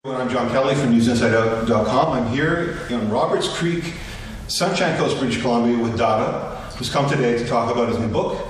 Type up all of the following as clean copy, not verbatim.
I'm John Kelly from newsinside.com. I'm here in Roberts Creek, Sunshine Coast, British Columbia with Dada, who's come today to talk about his new book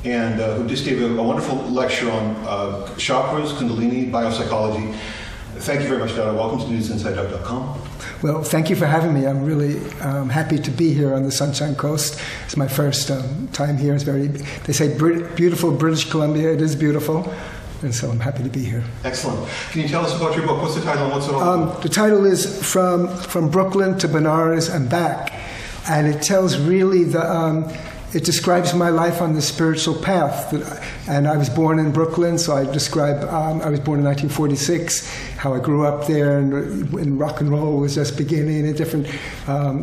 and who just gave a wonderful lecture on chakras, kundalini, biopsychology. Thank you very much, Dada. Welcome to newsinside.com. Well, thank you for having me. I'm really happy to be here on the Sunshine Coast. It's my first time here. It's they say beautiful British Columbia. It is beautiful. And so I'm happy to be here. Excellent. Can you tell us about your book? What's the title and what's it all about? The title is From Brooklyn to Benares and Back. And it tells really it describes my life on the spiritual path. And I was born in Brooklyn, so I describe, I was born in 1946, how I grew up there, and when rock and roll was just beginning, and different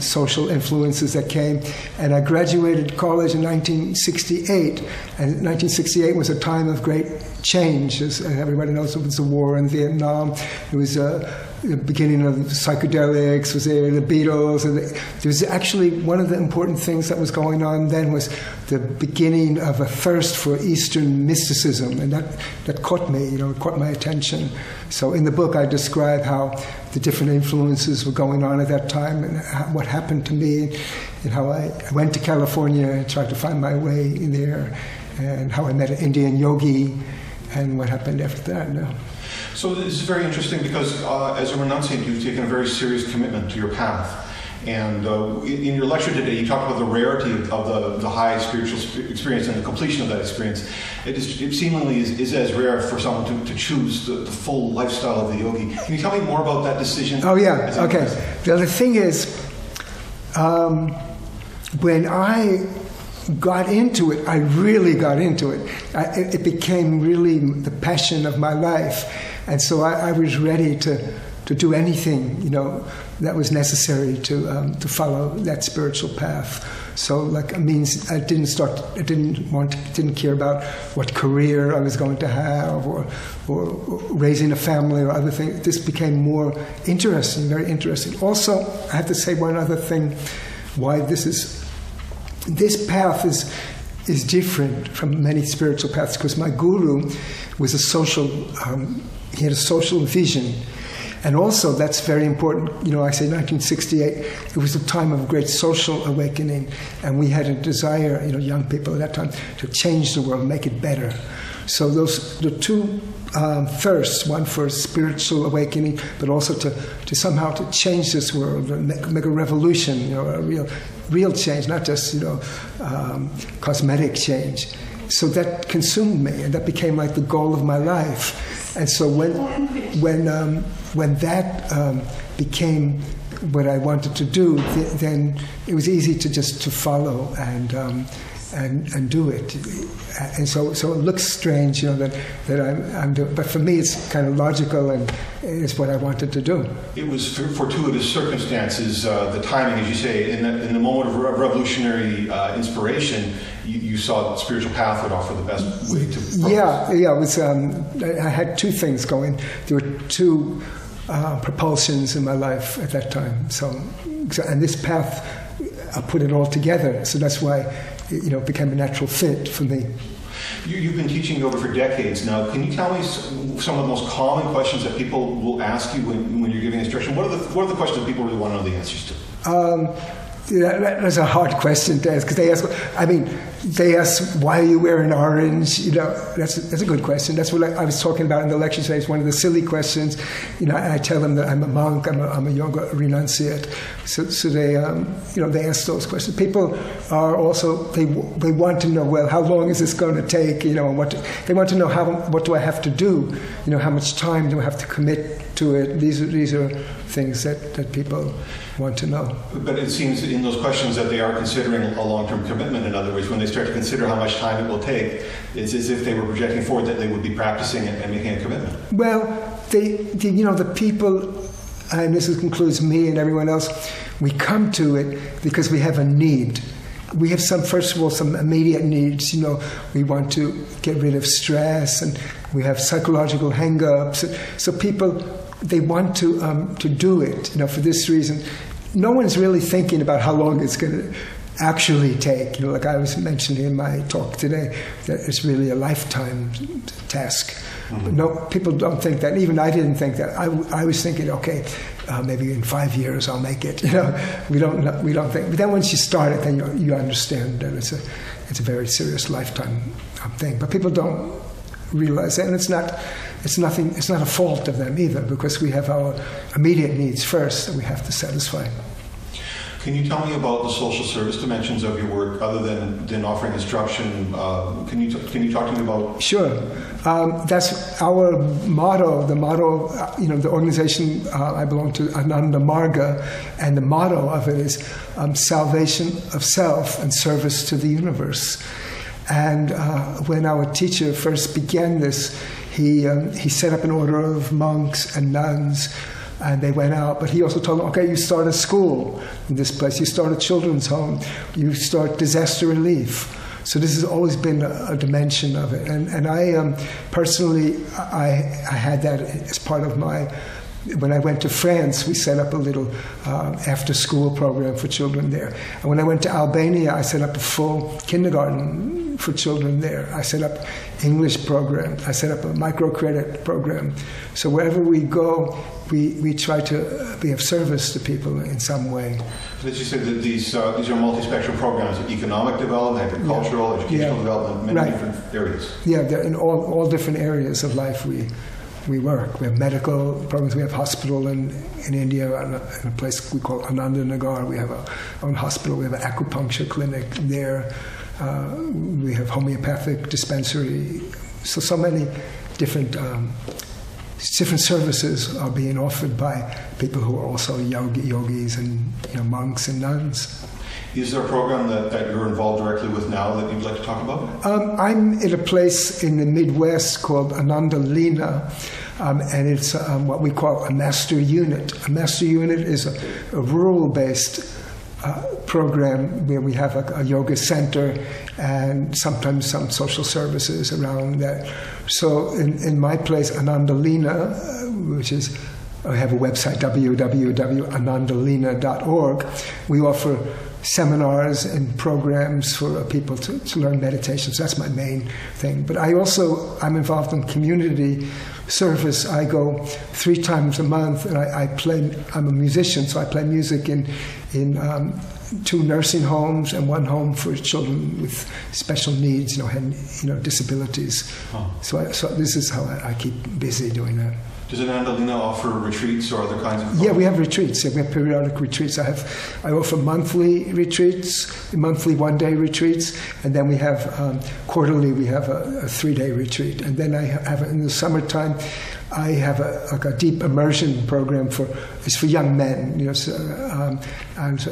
social influences that came. And I graduated college in 1968, and 1968 was a time of great change. As everybody knows, it was the war in Vietnam. It was the beginning of psychedelics, was there, the Beatles, and there was actually one of the important things that was going on then was the beginning of a thirst for Eastern mysticism, and that caught me, caught my attention. So in the book I describe how the different influences were going on at that time, and what happened to me, and how I went to California and tried to find my way in there, and how I met an Indian yogi, and what happened after that. So this is very interesting because as a renunciant, you've taken a very serious commitment to your path. And in your lecture today, you talked about the rarity of the high spiritual experience and the completion of that experience. It seemingly is as rare for someone to choose the full lifestyle of the yogi. Can you tell me more about that decision? Oh, yeah. Okay. The thing is, when I got into it, I really got into it. It became really the passion of my life. And so I was ready to do anything, that was necessary to follow that spiritual path. So, it means I didn't care about what career I was going to have or raising a family or other things. This became more interesting, very interesting. Also, I have to say one other thing, why this path is different from many spiritual paths, because my guru was he had a social vision. And also, that's very important. I say 1968, it was a time of great social awakening, and we had a desire, young people at that time, to change the world, make it better. So the two thirsts, one for spiritual awakening, but also to somehow to change this world, make a revolution, a real change, not just cosmetic change. So that consumed me, and that became like the goal of my life. And so when that became what I wanted to do, then it was easy to follow and do it. And so it looks strange, that I'm doing, but for me it's kind of logical, and it's what I wanted to do. It was fortuitous circumstances, the timing, as you say, in the moment of revolutionary inspiration. You saw that the spiritual path would offer the best way to progress. Yeah. It was. I had two things going. There were two propulsions in my life at that time. So and this path, I put it all together. So that's why it became a natural fit for me. You've been teaching yoga for decades now. Can you tell me some of the most common questions that people will ask you when you're giving instruction? What are the questions that people really want to know the answers to? That's a hard question to ask, because they ask, why are you wearing orange? That's a good question. That's what I was talking about in the lecture today. It's one of the silly questions. I tell them that I'm a monk, I'm a yoga renunciate. So they they ask those questions. People are also, they want to know, well, how long is this going to take? And they want to know what do I have to do? How much time do I have to commit to it? These are things that people want to know. But it seems in those questions that they are considering a long-term commitment. In other words, when they start to consider how much time it will take, it's as if they were projecting forward that they would be practicing and making a commitment. Well, the people, and this includes me and everyone else, we come to it because we have a need. We have first of all, some immediate needs. We want to get rid of stress, and we have psychological hang-ups. So people, they want to do it, for this reason. No one's really thinking about how long it's going to actually take. Like I was mentioning in my talk today, that it's really a lifetime task. But no, people don't think that. Even I didn't think that. I was thinking, okay, maybe in 5 years I'll make it. We don't think. But then once you start it, then you understand that it's a very serious lifetime thing. But people don't realize that, and it's not a fault of them either, because we have our immediate needs first that we have to satisfy. Can you tell me about the social service dimensions of your work, other than offering instruction? Can you talk to me about? Sure. That's our motto. The motto, the organization I belong to, Ananda Marga, and the motto of it is salvation of self and service to the universe. And when our teacher first began this, he set up an order of monks and nuns, and they went out. But he also told them, okay, you start a school in this place, you start a children's home, you start disaster relief. So this has always been a dimension of it. And I personally, I had that as part of my. When I went to France, we set up a little after-school program for children there. And when I went to Albania, I set up a full kindergarten for children there. I set up English program. I set up a microcredit program. So wherever we go, we try to be of service to people in some way. As you said, that these are multi-spectrum programs: economic development, agricultural, educational development, many different areas. Yeah, they're in all different areas of life. We work. We have medical programs. We have hospital in India, in a place we call Ananda Nagar. We have our own hospital. We have an acupuncture clinic there. We have homeopathic dispensary. So many different services are being offered by people who are also yogis and monks and nuns. Is there a program that you're involved directly with now that you'd like to talk about? I'm in a place in the Midwest called Ananda Lina, and it's what we call a master unit. A master unit is a rural-based program where we have a yoga center and sometimes some social services around that. So in my place, Ananda Lina, which is, I have a website, www.anandalina.org, we offer seminars and programs for people to learn meditation. So that's my main thing. But I'm involved in community service. I go 3 times a month, and I play. I'm a musician, so I play music in 2 nursing homes and 1 home for children with special needs, disabilities. Oh. So this is how I keep busy doing that. Does Ananda Lina offer retreats or other kinds of programs? Yeah, we have retreats. Yeah, we have periodic retreats. I offer monthly retreats, monthly 1-day retreats, and then we have quarterly. We have a 3-day retreat, and then I have in the summertime. I have a deep immersion program for young men. And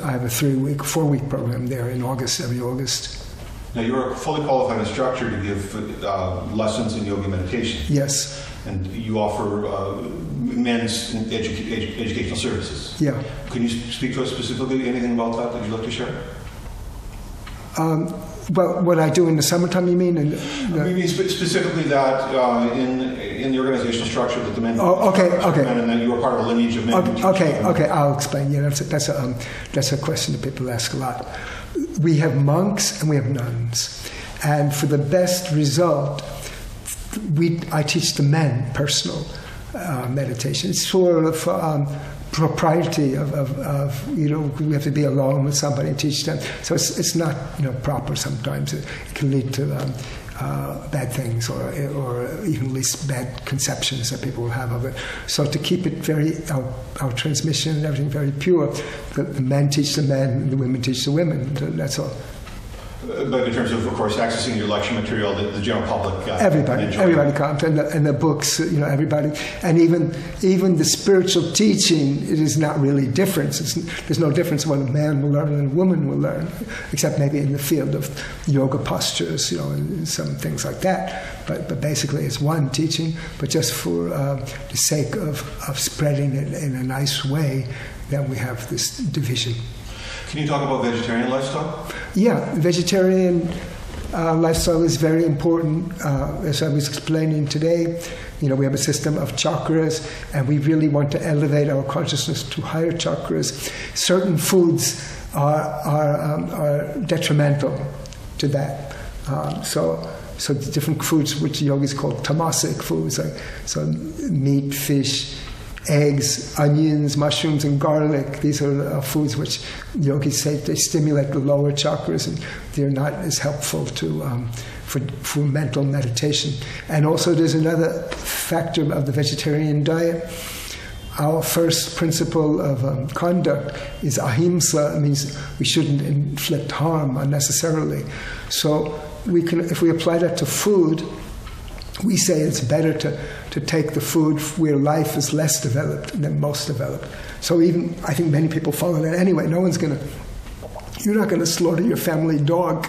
I have a 4-week program there in August, every August. Now you're a fully qualified instructor to give lessons in yoga meditation. Yes. And you offer men's educational services. Yeah. Can you speak to us specifically anything about that you'd like to share? Well, what I do in the summertime, you mean? We mean specifically that in the organizational structure that the men. Oh, okay. And then you are part of a lineage of men. Okay. I'll explain. Yeah, that's a question that people ask a lot. We have monks and we have nuns, and for the best result, I teach the men personal meditation. It's sort of propriety of we have to be alone with somebody and teach them. So it's not proper sometimes. It can lead to bad things or even at least bad conceptions that people will have of it. So to keep it our transmission and everything very pure, the men teach the men and the women teach the women. That's all. But in terms of course, accessing your lecture material, the general public, everybody comes, and the books, everybody, and even the spiritual teaching, it is not really different. There's no difference what a man will learn and a woman will learn, except maybe in the field of yoga postures, and some things like that. But basically, it's one teaching, but just for the sake of spreading it in a nice way, then we have this division. Can you talk about vegetarian lifestyle? Yeah, vegetarian lifestyle is very important. As I was explaining today, we have a system of chakras, and we really want to elevate our consciousness to higher chakras. Certain foods are detrimental to that. So the different foods which yogis call tamasic foods, so meat, fish, eggs, onions, mushrooms, and garlic. These are foods which yogis say they stimulate the lower chakras, and they're not as helpful for mental meditation. And also there's another factor of the vegetarian diet. Our first principle of conduct is ahimsa. It means we shouldn't inflict harm unnecessarily. So we can, if we apply that to food, we say it's better to take the food where life is less developed than most developed. So even, I think many people follow that anyway. You're not going to slaughter your family dog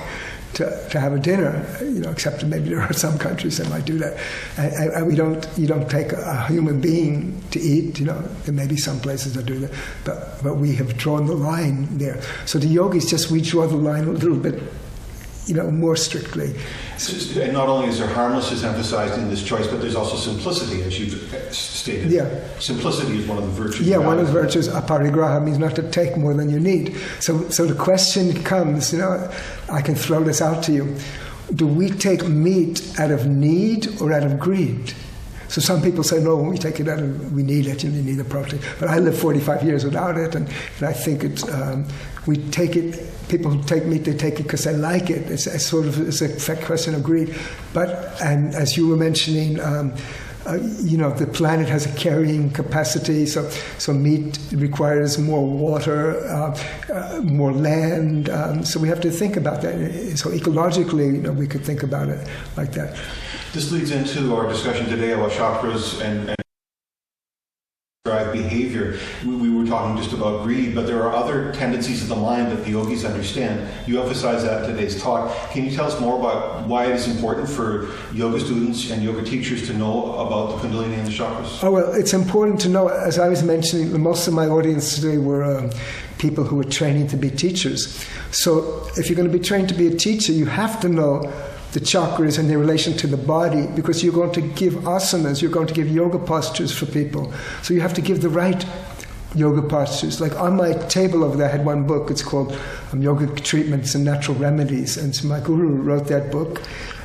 to have a dinner, except maybe there are some countries that might do that. And you don't take a human being to eat, there may be some places that do that, but we have drawn the line there. So the yogis we draw the line a little bit, more strictly. And not only is there harmlessness emphasized in this choice, but there's also simplicity, as you've stated. Yeah. Simplicity is one of the virtues. Yeah, one of the virtues, aparigraha, means not to take more than you need. So the question comes, I can throw this out to you. Do we take meat out of need or out of greed? So some people say, no, we take it we need it, you need the protein. But I lived 45 years without it, and I think we take it, people who take meat, they take it because they like it. It's a question of greed. And as you were mentioning, the planet has a carrying capacity, so meat requires more water, more land. So we have to think about that. So ecologically, we could think about it like that. This leads into our discussion today about chakras and drive behavior. We were talking just about greed, but there are other tendencies of the mind that the yogis understand. You emphasize that in today's talk. Can you tell us more about why it is important for yoga students and yoga teachers to know about the Kundalini and the chakras? Oh, well, it's important to know, as I was mentioning, most of my audience today were people who were training to be teachers. So if you're going to be trained to be a teacher, you have to know the chakras and their relation to the body, because you're going to give asanas, you're going to give yoga postures for people. So you have to give the right yoga postures. Like on my table over there, I had one book. It's called Yoga Treatments and Natural Remedies. And so my guru wrote that book.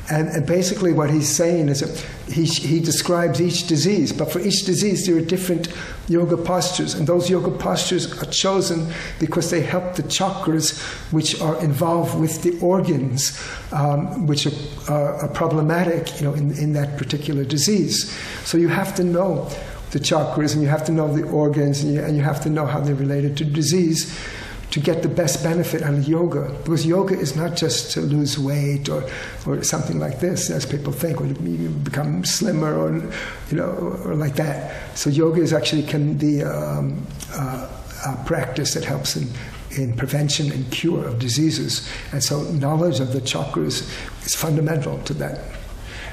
And basically what he's saying is that he describes each disease, but for each disease there are different yoga postures, and those yoga postures are chosen because they help the chakras which are involved with the organs which are problematic in that particular disease. So you have to know the chakras, and you have to know the organs, and you have to know how they're related to disease to get the best benefit out of yoga. Because yoga is not just to lose weight or something like this, as people think, or you become slimmer or like that. So yoga can be a practice that helps in prevention and cure of diseases. And so knowledge of the chakras is fundamental to that.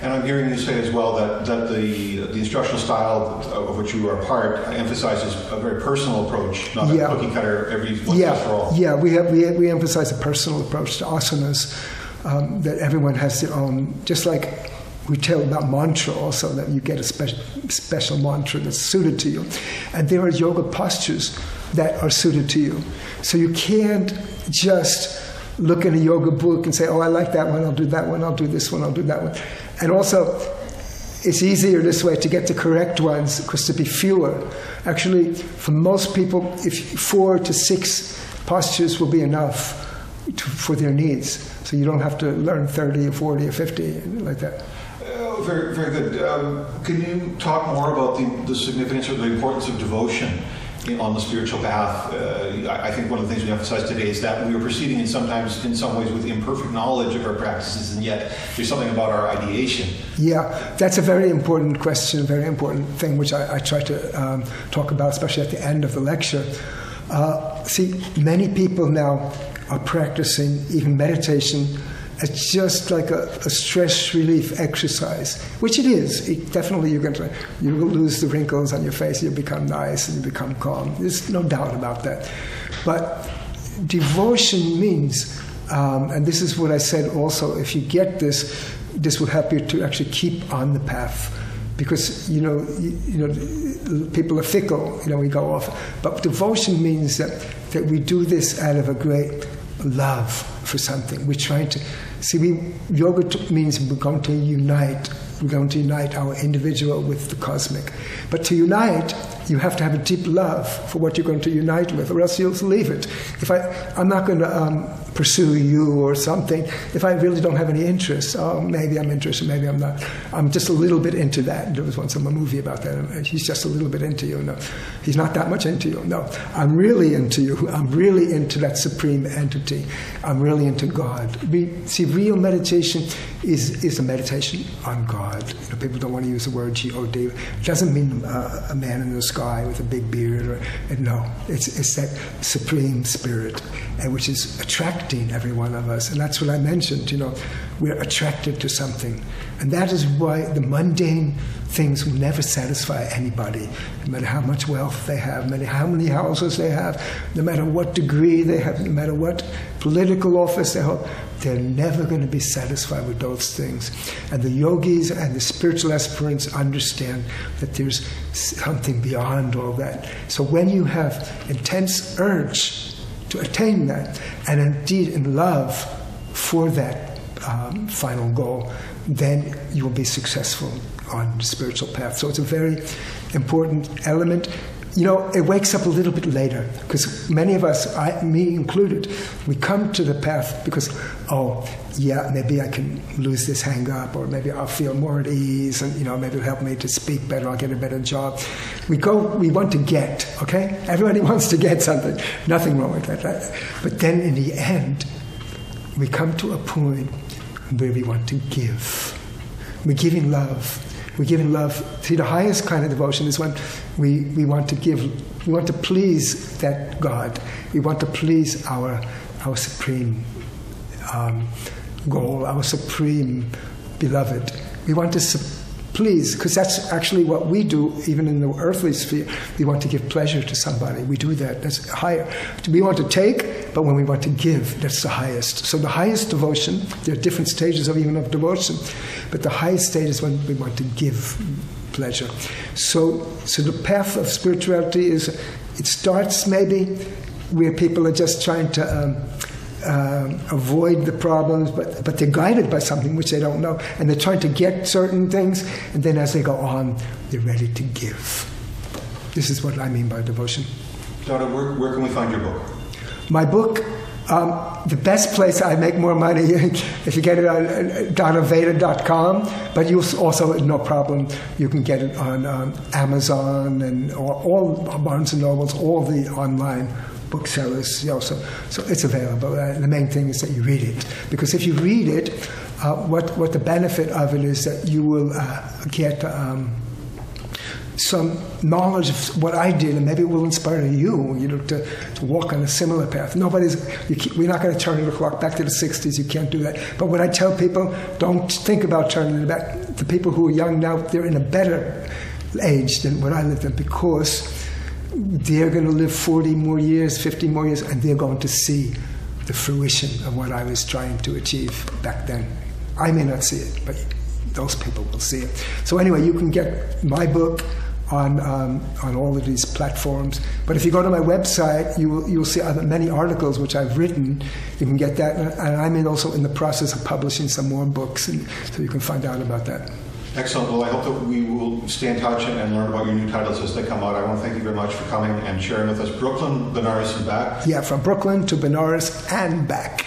And I'm hearing you say as well that the instructional style of which you are a part emphasizes a very personal approach, not a cookie cutter every once for all. Yeah, we emphasize a personal approach to asanas, that everyone has their own, just like we tell about mantra also, that you get a special mantra that's suited to you. And there are yoga postures that are suited to you. So you can't just look in a yoga book and say, oh, I like that one, I'll do that one, I'll do this one, I'll do that one. And also, it's easier this way to get the correct ones because to be fewer. Actually, for most people, 4 to 6 postures will be enough for their needs. So you don't have to learn 30 or 40 or 50 like that. Very, very good. Can you talk more about the significance or the importance of devotion on the spiritual path? I think one of the things we emphasize today is that we are proceeding in some ways with imperfect knowledge of our practices, and yet there's something about our ideation. Yeah, that's a very important question, a very important thing which I try to talk about, especially at the end of the lecture. See, many people now are practicing even meditation as just like a stress relief exercise, which it is. Definitely you will lose the wrinkles on your face, you'll become nice and you become calm. There's no doubt about that. But devotion means, and this is what I said also, if you get this will help you to actually keep on the path. because people are fickle. We go off. But devotion means that we do this out of a great love for something. We're trying to yoga means we're going to unite. We're going to unite our individual with the cosmic. But to unite, you have to have a deep love for what you're going to unite with, or else you'll leave it. If I'm not going to pursue you or something, if I really don't have any interest, maybe I'm interested, maybe I'm not. I'm just a little bit into that. There was once a movie about that. He's just a little bit into you. No, he's not that much into you. No, I'm really into you. I'm really into that supreme entity. I'm really into God. Real meditation is a meditation on God. People don't want to use the word G-O-D. It doesn't mean a man in the sky with a big beard. No, it's that supreme spirit, which is attracting every one of us. And that's what I mentioned. We're attracted to something. And that is why the mundane things will never satisfy anybody, no matter how much wealth they have, no matter how many houses they have, no matter what degree they have, no matter what political office they hold. They're never going to be satisfied with those things. And the yogis and the spiritual aspirants understand that there's something beyond all that. So when you have intense urge to attain that, and indeed in love for that final goal, then you will be successful on the spiritual path. So it's a very important element. It wakes up a little bit later, because many of us, me included, we come to the path because, maybe I can lose this hang up, or maybe I'll feel more at ease, and maybe it'll help me to speak better, I'll get a better job. We want to get, okay? Everybody wants to get something. Nothing wrong with that, right? But then in the end, we come to a point where we want to give. We're giving love. We're giving love. See, the highest kind of devotion is when we want to give. We want to please that God. We want to please our supreme goal, our supreme beloved. We want to please, because that's actually what we do, even in the earthly sphere. We want to give pleasure to somebody. We do that. That's higher. We want to take, but when we want to give, that's the highest. So the highest devotion, there are different stages of devotion, but the highest state is when we want to give pleasure. So the path of spirituality it starts maybe where people are just trying to avoid the problems, but they're guided by something which they don't know, and they're trying to get certain things, and then as they go on, they're ready to give. This is what I mean by devotion. Dada, where can we find your book? My book, the best place I make more money, if you get it on dadaveda.com, but you also, no problem, you can get it on Amazon and all Barnes & Nobles, all the online booksellers, so it's available. The main thing is that you read it, because if you read it, what the benefit of it is that you will get some knowledge of what I did, and maybe it will inspire you, to walk on a similar path. We're not going to turn the clock back to the 60s. You can't do that. But when I tell people, don't think about turning it back. The people who are young now, they're in a better age than what I lived in, because they're going to live 40 more years, 50 more years, and they're going to see the fruition of what I was trying to achieve back then. I may not see it, but those people will see it. So anyway, you can get my book on all of these platforms. But if you go to my website, you'll see many articles which I've written. You can get that, and I'm also in the process of publishing some more books, and so you can find out about that. Excellent. Well, I hope that we will stay in touch and learn about your new titles as they come out. I want to thank you very much for coming and sharing with us Brooklyn, Benares, and back. Yeah, from Brooklyn to Benares and back.